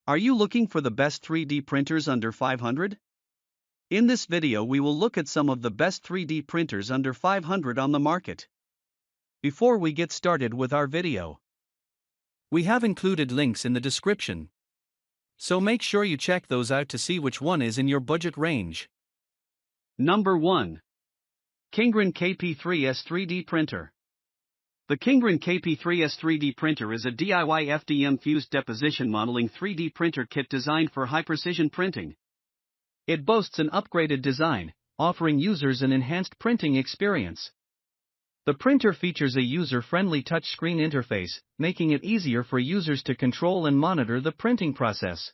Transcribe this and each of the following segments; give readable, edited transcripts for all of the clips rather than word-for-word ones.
Are you looking for the best 3D printers under 500? In this video we will look at some of the best 3D printers under 500 on the market. Before we get started with our video, we have included links in the description, so make sure you check those out to see which one is in your budget range. Number 1. Kingren KP3S 3D Printer. The Kingren KP3S 3D printer is a DIY FDM fused deposition modeling 3D printer kit designed for high-precision printing. It boasts an upgraded design, offering users an enhanced printing experience. The printer features a user-friendly touchscreen interface, making it easier for users to control and monitor the printing process.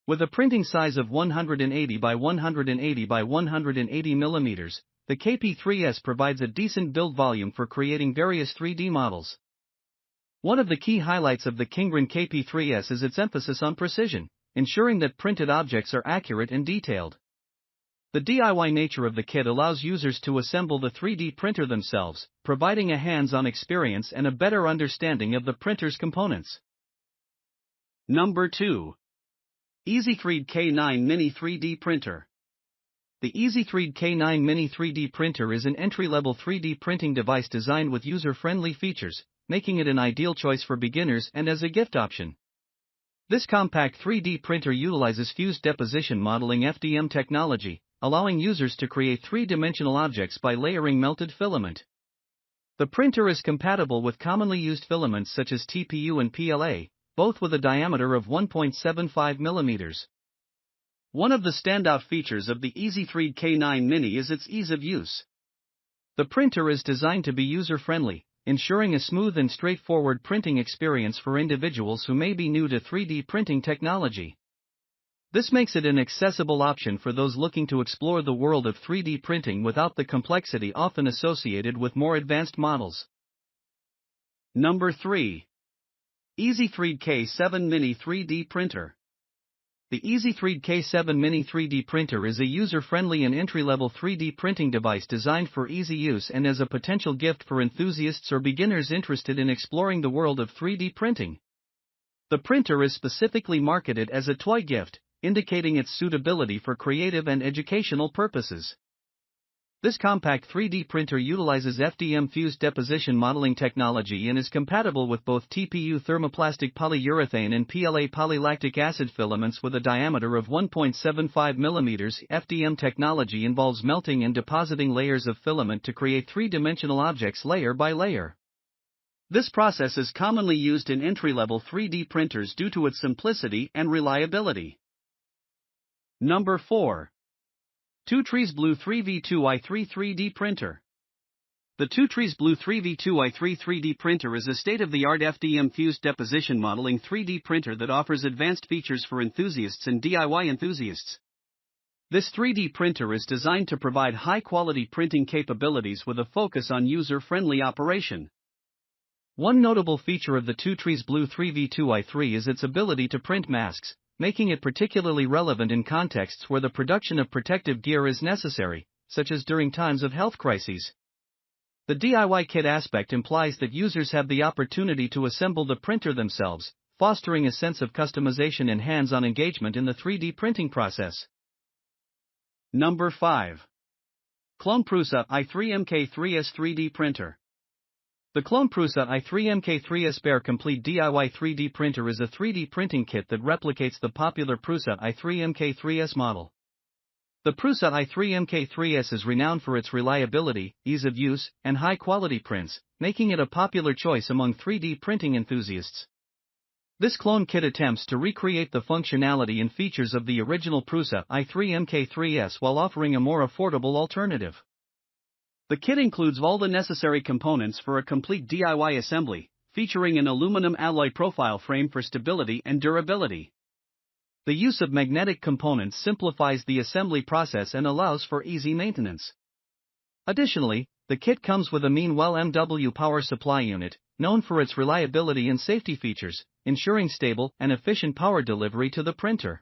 With a printing size of 180 by 180 by 180 mm, the KP3S provides a decent build volume for creating various 3D models. One of the key highlights of the Kingren KP3S is its emphasis on precision, ensuring that printed objects are accurate and detailed. The DIY nature of the kit allows users to assemble the 3D printer themselves, providing a hands-on experience and a better understanding of the printer's components. Number 2. EasyThreed K9 Mini 3D Printer. The EasyThreed K9 Mini 3D Printer is an entry-level 3D printing device designed with user-friendly features, making it an ideal choice for beginners and as a gift option. This compact 3D printer utilizes fused deposition modeling FDM technology, allowing users to create three-dimensional objects by layering melted filament. The printer is compatible with commonly used filaments such as TPU and PLA, both with a diameter of 1.75 mm. One of the standout features of the EasyThreed K9 Mini is its ease of use. The printer is designed to be user-friendly, ensuring a smooth and straightforward printing experience for individuals who may be new to 3D printing technology. This makes it an accessible option for those looking to explore the world of 3D printing without the complexity often associated with more advanced models. Number 3. EasyThreed K7 Mini 3D Printer. The EasyThreed K7 Mini 3D Printer is a user-friendly and entry-level 3D printing device designed for easy use and as a potential gift for enthusiasts or beginners interested in exploring the world of 3D printing. The printer is specifically marketed as a toy gift, indicating its suitability for creative and educational purposes. This compact 3D printer utilizes FDM fused deposition modeling technology and is compatible with both TPU thermoplastic polyurethane and PLA polylactic acid filaments with a diameter of 1.75 mm. FDM technology involves melting and depositing layers of filament to create three-dimensional objects layer by layer. This process is commonly used in entry-level 3D printers due to its simplicity and reliability. Number 4. Twotrees Blue 3v2i3 3D Printer. The Twotrees Blue 3v2i3 3D Printer is a state-of-the-art FDM fused deposition modeling 3D printer that offers advanced features for enthusiasts and DIY enthusiasts. This 3D printer is designed to provide high-quality printing capabilities with a focus on user-friendly operation. One notable feature of the Twotrees Blue 3v2i3 is its ability to print masks, making it particularly relevant in contexts where the production of protective gear is necessary, such as during times of health crises. The DIY kit aspect implies that users have the opportunity to assemble the printer themselves, fostering a sense of customization and hands-on engagement in the 3D printing process. Number 5. Clone Prusa i3MK3S 3D Printer. The Clone Prusa i3MK3S Bare Complete DIY 3D Printer is a 3D printing kit that replicates the popular Prusa i3MK3S model. The Prusa i3MK3S is renowned for its reliability, ease of use, and high-quality prints, making it a popular choice among 3D printing enthusiasts. This clone kit attempts to recreate the functionality and features of the original Prusa i3MK3S while offering a more affordable alternative. The kit includes all the necessary components for a complete DIY assembly, featuring an aluminum alloy profile frame for stability and durability. The use of magnetic components simplifies the assembly process and allows for easy maintenance. Additionally, the kit comes with a Meanwell MW power supply unit, known for its reliability and safety features, ensuring stable and efficient power delivery to the printer.